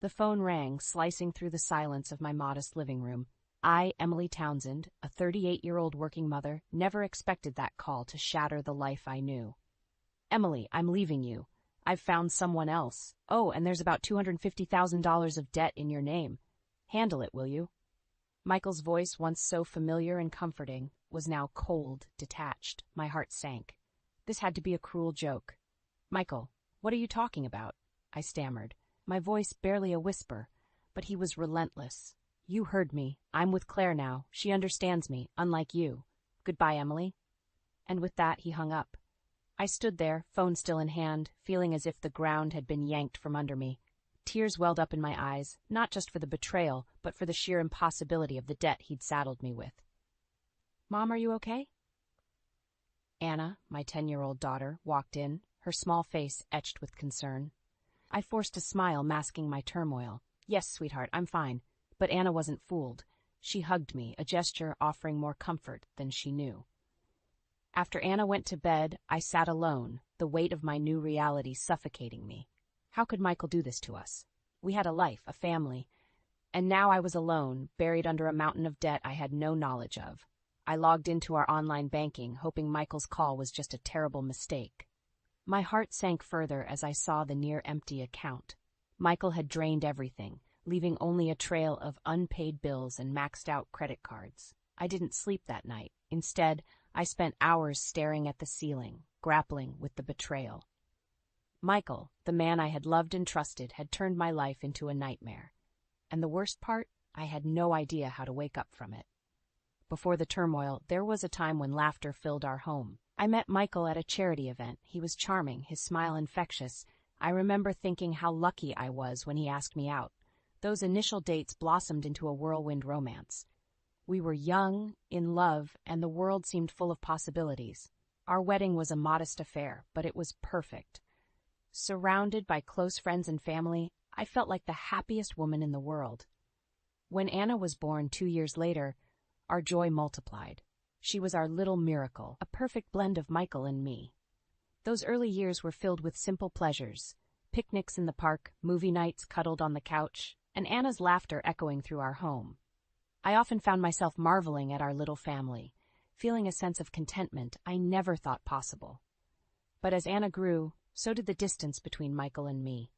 The phone rang, slicing through the silence of my modest living room. I, Emily Townsend, a 38-year-old working mother, never expected that call to shatter the life I knew. Emily, I'm leaving you. I've found someone else. Oh, and there's about $250,000 of debt in your name. Handle it, will you? Michael's voice, once so familiar and comforting, was now cold, detached. My heart sank. This had to be a cruel joke. Michael, what are you talking about? I stammered, my voice barely a whisper, but he was relentless. You heard me. I'm with Claire now. She understands me, unlike you. Goodbye, Emily. And with that, he hung up. I stood there, phone still in hand, feeling as if the ground had been yanked from under me. Tears welled up in my eyes, not just for the betrayal, but for the sheer impossibility of the debt he'd saddled me with. Mom, are you okay? Anna, my 10-year-old daughter, walked in, her small face etched with concern. I forced a smile, masking my turmoil. Yes, sweetheart, I'm fine. But Anna wasn't fooled. She hugged me, a gesture offering more comfort than she knew. After Anna went to bed, I sat alone, the weight of my new reality suffocating me. How could Michael do this to us? We had a life, a family, and now I was alone, buried under a mountain of debt I had no knowledge of. I logged into our online banking, hoping Michael's call was just a terrible mistake. My heart sank further as I saw the near-empty account. Michael had drained everything, leaving only a trail of unpaid bills and maxed-out credit cards. I didn't sleep that night. Instead, I spent hours staring at the ceiling, grappling with the betrayal. Michael, the man I had loved and trusted, had turned my life into a nightmare. And the worst part, I had no idea how to wake up from it. Before the turmoil, there was a time when laughter filled our home. I met Michael at a charity event. He was charming, his smile infectious. I remember thinking how lucky I was when he asked me out. Those initial dates blossomed into a whirlwind romance. We were young, in love, and the world seemed full of possibilities. Our wedding was a modest affair, but it was perfect. Surrounded by close friends and family, I felt like the happiest woman in the world. When Anna was born 2 years later, our joy multiplied. She was our little miracle, a perfect blend of Michael and me. Those early years were filled with simple pleasures, picnics in the park, movie nights cuddled on the couch, and Anna's laughter echoing through our home. I often found myself marveling at our little family, feeling a sense of contentment I never thought possible. But as Anna grew, so did the distance between Michael and me.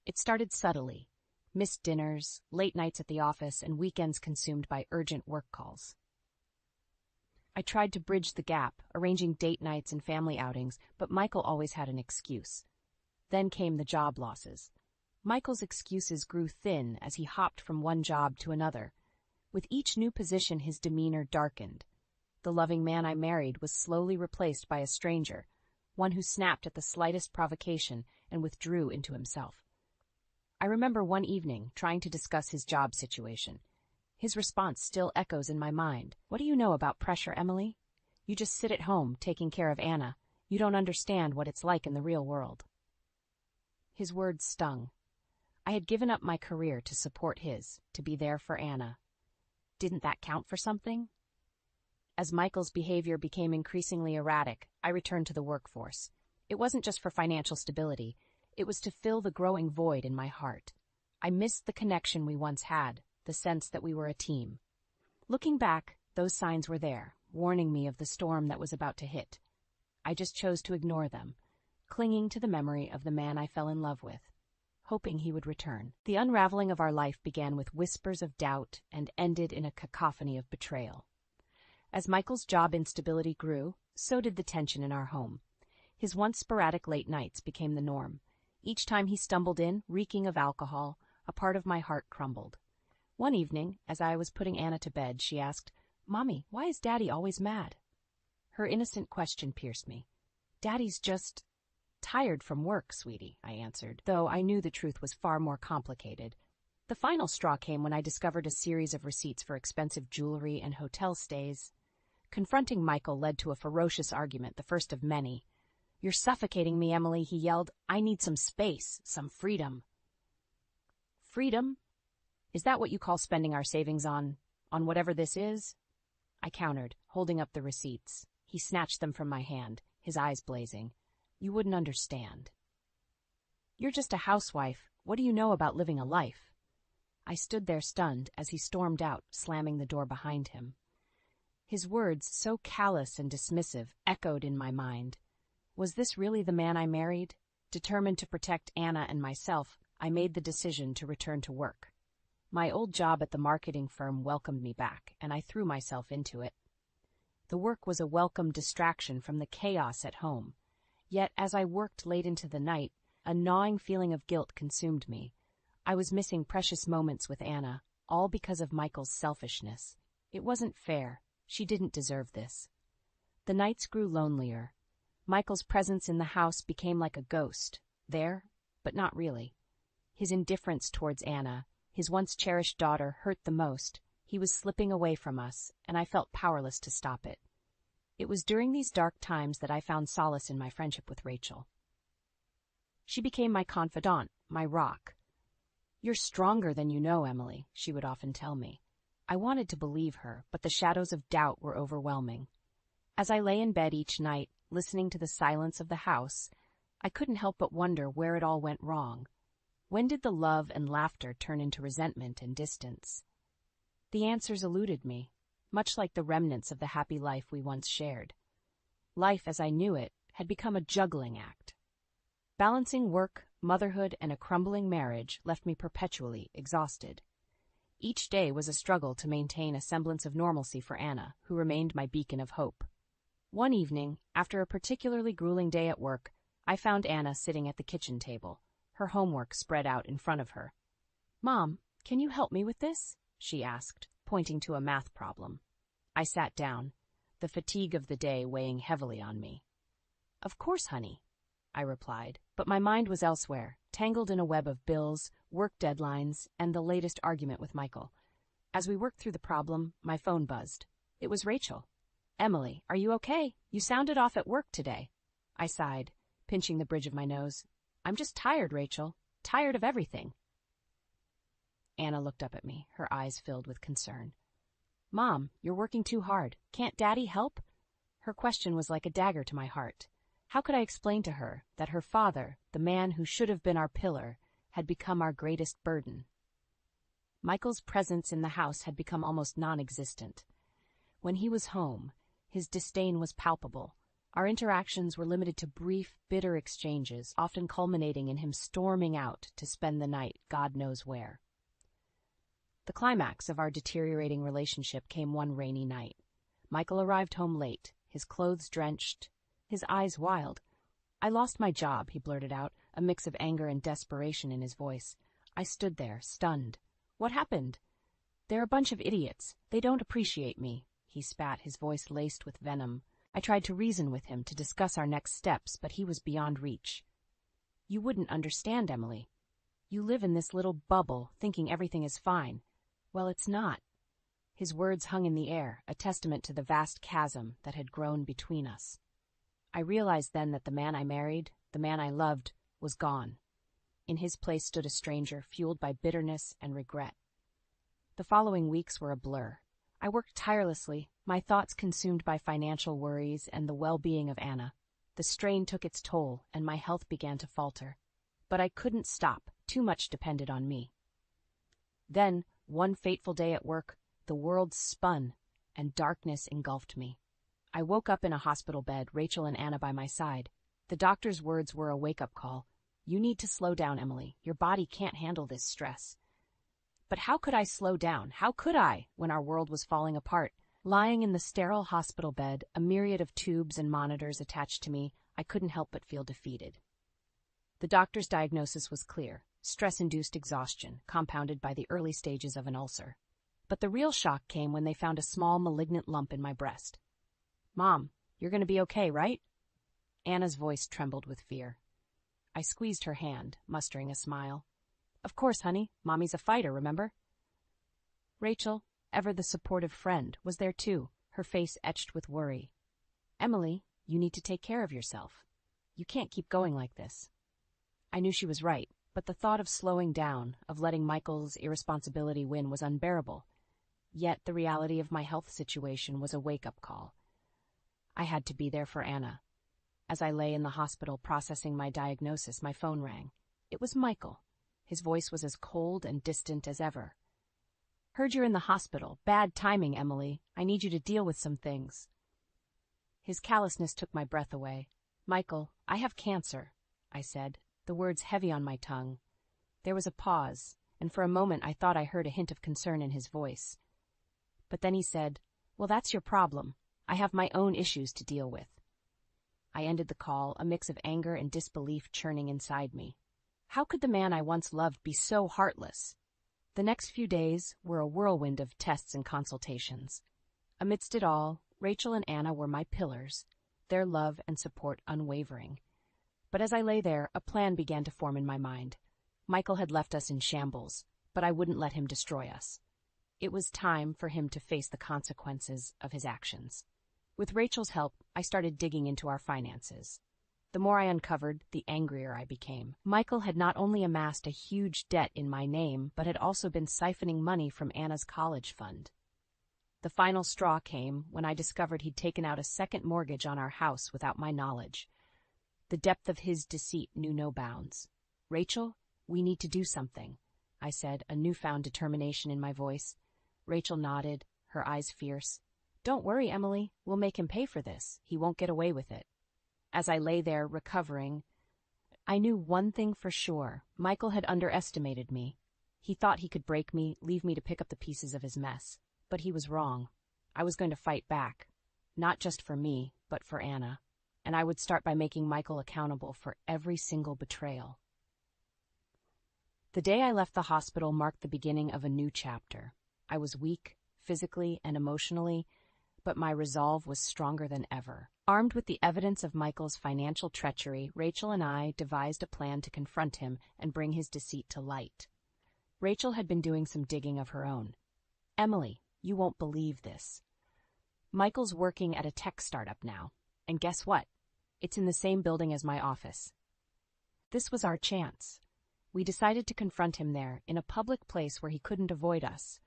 It started subtly, missed dinners, late nights at the office, and weekends consumed by urgent work calls. I tried to bridge the gap, arranging date nights and family outings, but Michael always had an excuse. Then came the job losses. Michael's excuses grew thin as he hopped from one job to another. With each new position, his demeanor darkened. The loving man I married was slowly replaced by a stranger, one who snapped at the slightest provocation and withdrew into himself. I remember one evening trying to discuss his job situation. His response still echoes in my mind. What do you know about pressure, Emily? You just sit at home taking care of Anna. You don't understand what it's like in the real world. His words stung. I had given up my career to support his, to be there for Anna. Didn't that count for something? As Michael's behavior became increasingly erratic, I returned to the workforce. It wasn't just for financial stability. It was to fill the growing void in my heart. I missed the connection we once had, the sense that we were a team. Looking back, those signs were there, warning me of the storm that was about to hit. I just chose to ignore them, clinging to the memory of the man I fell in love with, hoping he would return. The unraveling of our life began with whispers of doubt and ended in a cacophony of betrayal. As Michael's job instability grew, so did the tension in our home. His once sporadic late nights became the norm. Each time he stumbled in, reeking of alcohol, a part of my heart crumbled. One evening, as I was putting Anna to bed, she asked, "Mommy, why is Daddy always mad?" Her innocent question pierced me. "Daddy's just tired from work, sweetie," I answered, though I knew the truth was far more complicated. The final straw came when I discovered a series of receipts for expensive jewelry and hotel stays. Confronting Michael led to a ferocious argument, the first of many. "You're suffocating me, Emily," he yelled. "I need some space, some freedom." "Freedom? Is that what you call spending our savings on whatever this is?" I countered, holding up the receipts. He snatched them from my hand, his eyes blazing. "You wouldn't understand. You're just a housewife. What do you know about living a life?" I stood there stunned as he stormed out, slamming the door behind him. His words, so callous and dismissive, echoed in my mind. Was this really the man I married? Determined to protect Anna and myself, I made the decision to return to work. My old job at the marketing firm welcomed me back, and I threw myself into it. The work was a welcome distraction from the chaos at home. Yet, as I worked late into the night, a gnawing feeling of guilt consumed me. I was missing precious moments with Anna, all because of Michael's selfishness. It wasn't fair. She didn't deserve this. The nights grew lonelier. Michael's presence in the house became like a ghost, there, but not really. His indifference towards Anna, his once cherished daughter, hurt the most. He was slipping away from us, and I felt powerless to stop it. It was during these dark times that I found solace in my friendship with Rachel. She became my confidant, my rock. "You're stronger than you know, Emily," she would often tell me. I wanted to believe her, but the shadows of doubt were overwhelming. As I lay in bed each night, listening to the silence of the house, I couldn't help but wonder where it all went wrong. When did the love and laughter turn into resentment and distance? The answers eluded me, much like the remnants of the happy life we once shared. Life, as I knew it, had become a juggling act. Balancing work, motherhood, and a crumbling marriage left me perpetually exhausted. Each day was a struggle to maintain a semblance of normalcy for Anna, who remained my beacon of hope. One evening, after a particularly grueling day at work, I found Anna sitting at the kitchen table, her homework spread out in front of her. "Mom, can you help me with this?" she asked, pointing to a math problem. I sat down, the fatigue of the day weighing heavily on me. "Of course, honey," I replied, but my mind was elsewhere, tangled in a web of bills, work deadlines, and the latest argument with Michael. As we worked through the problem, my phone buzzed. It was Rachel. "Emily, are you okay? You sounded off at work today." I sighed, pinching the bridge of my nose. "I'm just tired, Rachel. Tired of everything." Anna looked up at me, her eyes filled with concern. "Mom, you're working too hard. Can't Daddy help?" Her question was like a dagger to my heart. How could I explain to her that her father, the man who should have been our pillar, had become our greatest burden? Michael's presence in the house had become almost non-existent. When he was home, his disdain was palpable. Our interactions were limited to brief, bitter exchanges, often culminating in him storming out to spend the night God knows where. The climax of our deteriorating relationship came one rainy night. Michael arrived home late, his clothes drenched, his eyes wild. "I lost my job," he blurted out, a mix of anger and desperation in his voice. I stood there, stunned. "What happened?" "They're a bunch of idiots. They don't appreciate me," he spat, his voice laced with venom. I tried to reason with him, to discuss our next steps, but he was beyond reach. "You wouldn't understand, Emily. You live in this little bubble, thinking everything is fine. Well, it's not." His words hung in the air, a testament to the vast chasm that had grown between us. I realized then that the man I married, the man I loved, was gone. In his place stood a stranger, fueled by bitterness and regret. The following weeks were a blur. I worked tirelessly, my thoughts consumed by financial worries and the well-being of Anna. The strain took its toll, and my health began to falter. But I couldn't stop. Too much depended on me. Then, one fateful day at work, the world spun, and darkness engulfed me. I woke up in a hospital bed, Rachel and Anna by my side. The doctor's words were a wake-up call. "You need to slow down, Emily. Your body can't handle this stress." But how could I slow down? How could I, when our world was falling apart? Lying in the sterile hospital bed, a myriad of tubes and monitors attached to me, I couldn't help but feel defeated. The doctor's diagnosis was clear: stress-induced exhaustion, compounded by the early stages of an ulcer. But the real shock came when they found a small malignant lump in my breast. "Mom, you're going to be okay, right?" Anna's voice trembled with fear. I squeezed her hand, mustering a smile. "Of course, honey. Mommy's a fighter, remember?" Rachel, ever the supportive friend, was there too, her face etched with worry. "Emily, you need to take care of yourself. You can't keep going like this." I knew she was right, but the thought of slowing down, of letting Michael's irresponsibility win, was unbearable. Yet the reality of my health situation was a wake-up call. I had to be there for Anna. As I lay in the hospital processing my diagnosis, my phone rang. It was Michael. His voice was as cold and distant as ever. "Heard you're in the hospital. Bad timing, Emily. I need you to deal with some things." His callousness took my breath away. "Michael, I have cancer," I said, the words heavy on my tongue. There was a pause, and for a moment I thought I heard a hint of concern in his voice. But then he said, "Well, that's your problem. I have my own issues to deal with." I ended the call, a mix of anger and disbelief churning inside me. How could the man I once loved be so heartless? The next few days were a whirlwind of tests and consultations. Amidst it all, Rachel and Anna were my pillars, their love and support unwavering. But as I lay there, a plan began to form in my mind. Michael had left us in shambles, but I wouldn't let him destroy us. It was time for him to face the consequences of his actions. With Rachel's help, I started digging into our finances. The more I uncovered, the angrier I became. Michael had not only amassed a huge debt in my name, but had also been siphoning money from Anna's college fund. The final straw came when I discovered he'd taken out a second mortgage on our house without my knowledge. The depth of his deceit knew no bounds. "Rachel, we need to do something," I said, a newfound determination in my voice. Rachel nodded, her eyes fierce. "Don't worry, Emily. We'll make him pay for this. He won't get away with it." As I lay there, recovering, I knew one thing for sure. Michael had underestimated me. He thought he could break me, leave me to pick up the pieces of his mess. But he was wrong. I was going to fight back. Not just for me, but for Anna. And I would start by making Michael accountable for every single betrayal. The day I left the hospital marked the beginning of a new chapter. I was weak, physically and emotionally, but my resolve was stronger than ever. Armed with the evidence of Michael's financial treachery, Rachel and I devised a plan to confront him and bring his deceit to light. Rachel had been doing some digging of her own. "Emily, you won't believe this. Michael's working at a tech startup now, and guess what? It's in the same building as my office." This was our chance. We decided to confront him there, in a public place where he couldn't avoid us.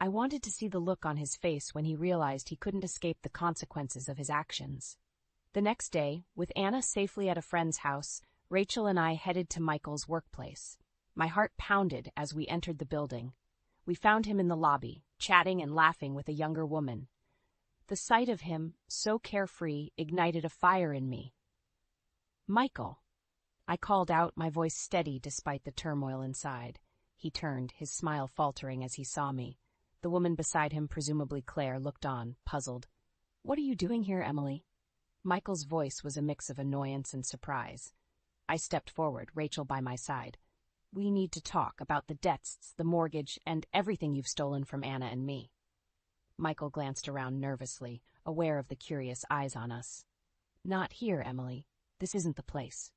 I wanted to see the look on his face when he realized he couldn't escape the consequences of his actions. The next day, with Anna safely at a friend's house, Rachel and I headed to Michael's workplace. My heart pounded as we entered the building. We found him in the lobby, chatting and laughing with a younger woman. The sight of him, so carefree, ignited a fire in me. "Michael," I called out, my voice steady despite the turmoil inside. He turned, his smile faltering as he saw me. The woman beside him, presumably Claire, looked on, puzzled. "What are you doing here, Emily?" Michael's voice was a mix of annoyance and surprise. I stepped forward, Rachel by my side. "We need to talk about the debts, the mortgage, and everything you've stolen from Anna and me." Michael glanced around nervously, aware of the curious eyes on us. "Not here, Emily. This isn't the place."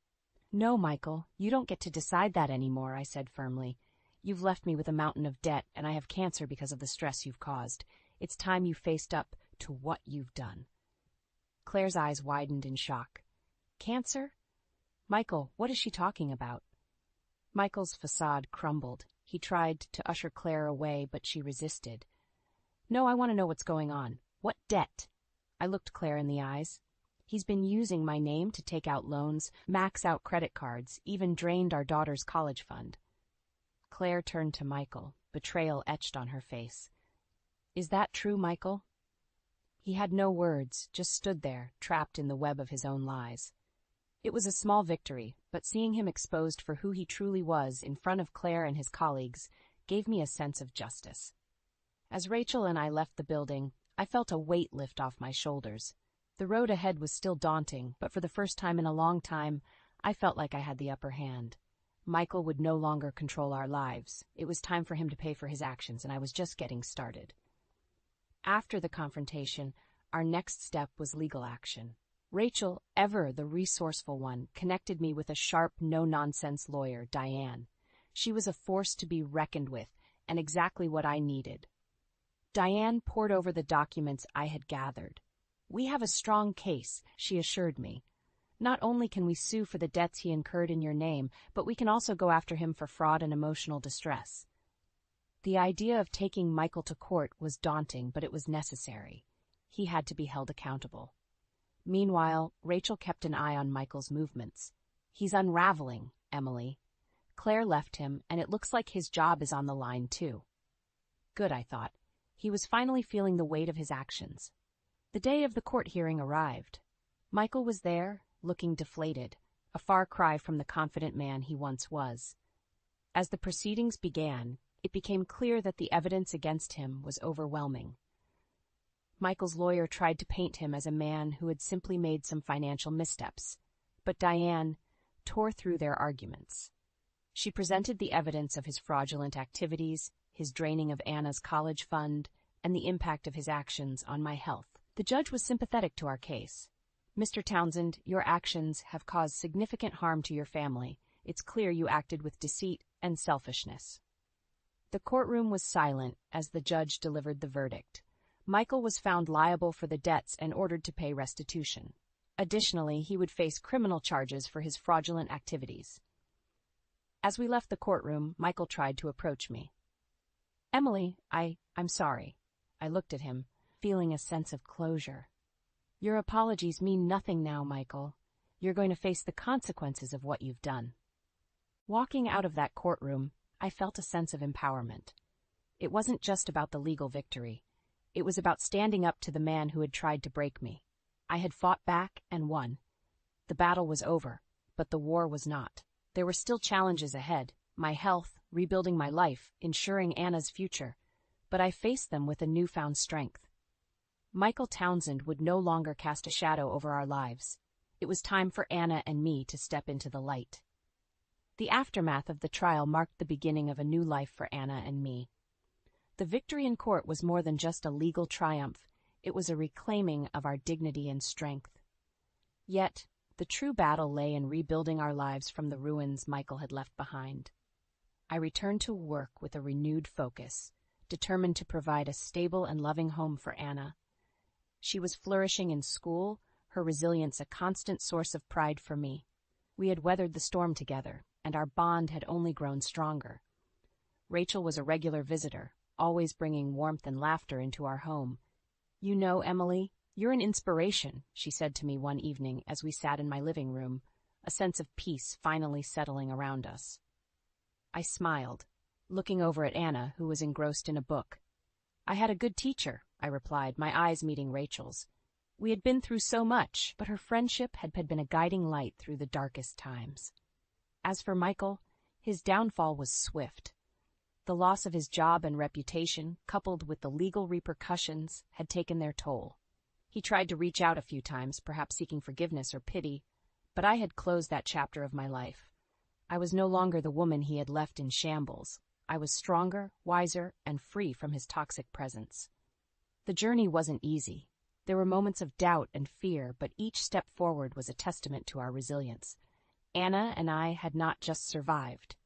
"No, Michael, you don't get to decide that anymore," I said firmly. "You've left me with a mountain of debt, and I have cancer because of the stress you've caused. It's time you faced up to what you've done." Claire's eyes widened in shock. "Cancer? Michael, what is she talking about?" Michael's facade crumbled. He tried to usher Claire away, but she resisted. "No, I want to know what's going on. What debt?" I looked Claire in the eyes. "He's been using my name to take out loans, max out credit cards, even drained our daughter's college fund." Claire turned to Michael, betrayal etched on her face. "Is that true, Michael?" He had no words, just stood there, trapped in the web of his own lies. It was a small victory, but seeing him exposed for who he truly was in front of Claire and his colleagues gave me a sense of justice. As Rachel and I left the building, I felt a weight lift off my shoulders. The road ahead was still daunting, but for the first time in a long time, I felt like I had the upper hand. Michael would no longer control our lives. It was time for him to pay for his actions, and I was just getting started. After the confrontation, our next step was legal action. Rachel, ever the resourceful one, connected me with a sharp, no-nonsense lawyer, Diane. She was a force to be reckoned with, and exactly what I needed. Diane pored over the documents I had gathered. "We have a strong case," she assured me. "Not only can we sue for the debts he incurred in your name, but we can also go after him for fraud and emotional distress." The idea of taking Michael to court was daunting, but it was necessary. He had to be held accountable. Meanwhile, Rachel kept an eye on Michael's movements. "He's unraveling, Emily." Claire left him, and it looks like his job is on the line, too. Good, I thought. He was finally feeling the weight of his actions. The day of the court hearing arrived. Michael was there, looking deflated, a far cry from the confident man he once was. As the proceedings began, it became clear that the evidence against him was overwhelming. Michael's lawyer tried to paint him as a man who had simply made some financial missteps, but Diane tore through their arguments. She presented the evidence of his fraudulent activities, his draining of Anna's college fund, and the impact of his actions on my health. The judge was sympathetic to our case. "Mr. Townsend, your actions have caused significant harm to your family. It's clear you acted with deceit and selfishness." The courtroom was silent as the judge delivered the verdict. Michael was found liable for the debts and ordered to pay restitution. Additionally, he would face criminal charges for his fraudulent activities. As we left the courtroom, Michael tried to approach me. "Emily, I'm sorry." I looked at him, feeling a sense of closure. "Your apologies mean nothing now, Michael. You're going to face the consequences of what you've done." Walking out of that courtroom, I felt a sense of empowerment. It wasn't just about the legal victory. It was about standing up to the man who had tried to break me. I had fought back and won. The battle was over, but the war was not. There were still challenges ahead: my health, rebuilding my life, ensuring Anna's future. But I faced them with a newfound strength. Michael Townsend would no longer cast a shadow over our lives. It was time for Anna and me to step into the light. The aftermath of the trial marked the beginning of a new life for Anna and me. The victory in court was more than just a legal triumph. It was a reclaiming of our dignity and strength. Yet, the true battle lay in rebuilding our lives from the ruins Michael had left behind. I returned to work with a renewed focus, determined to provide a stable and loving home for Anna. She was flourishing in school, her resilience a constant source of pride for me. We had weathered the storm together, and our bond had only grown stronger. Rachel was a regular visitor, always bringing warmth and laughter into our home. "You know, Emily, you're an inspiration," she said to me one evening as we sat in my living room, a sense of peace finally settling around us. I smiled, looking over at Anna, who was engrossed in a book. "I had a good teacher," I replied, my eyes meeting Rachel's. We had been through so much, but her friendship had been a guiding light through the darkest times. As for Michael, his downfall was swift. The loss of his job and reputation, coupled with the legal repercussions, had taken their toll. He tried to reach out a few times, perhaps seeking forgiveness or pity, but I had closed that chapter of my life. I was no longer the woman he had left in shambles. I was stronger, wiser, and free from his toxic presence. The journey wasn't easy. There were moments of doubt and fear, but each step forward was a testament to our resilience. Anna and I had not just survived.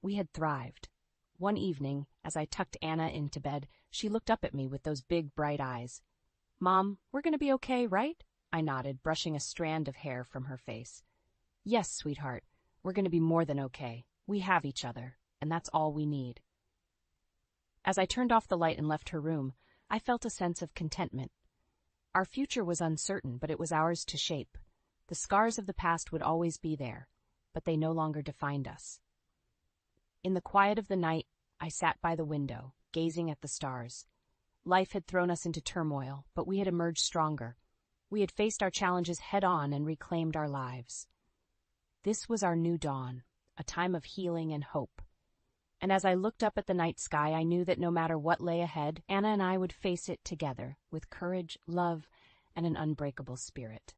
We had thrived. One evening, as I tucked Anna into bed, she looked up at me with those big, bright eyes. "Mom, we're going to be okay, right?" I nodded, brushing a strand of hair from her face. "Yes, sweetheart, we're going to be more than okay. We have each other, and that's all we need." As I turned off the light and left her room, I felt a sense of contentment. Our future was uncertain, but it was ours to shape. The scars of the past would always be there, but they no longer defined us. In the quiet of the night, I sat by the window, gazing at the stars. Life had thrown us into turmoil, but we had emerged stronger. We had faced our challenges head-on and reclaimed our lives. This was our new dawn, a time of healing and hope. And as I looked up at the night sky, I knew that no matter what lay ahead, Anna and I would face it together, with courage, love, and an unbreakable spirit.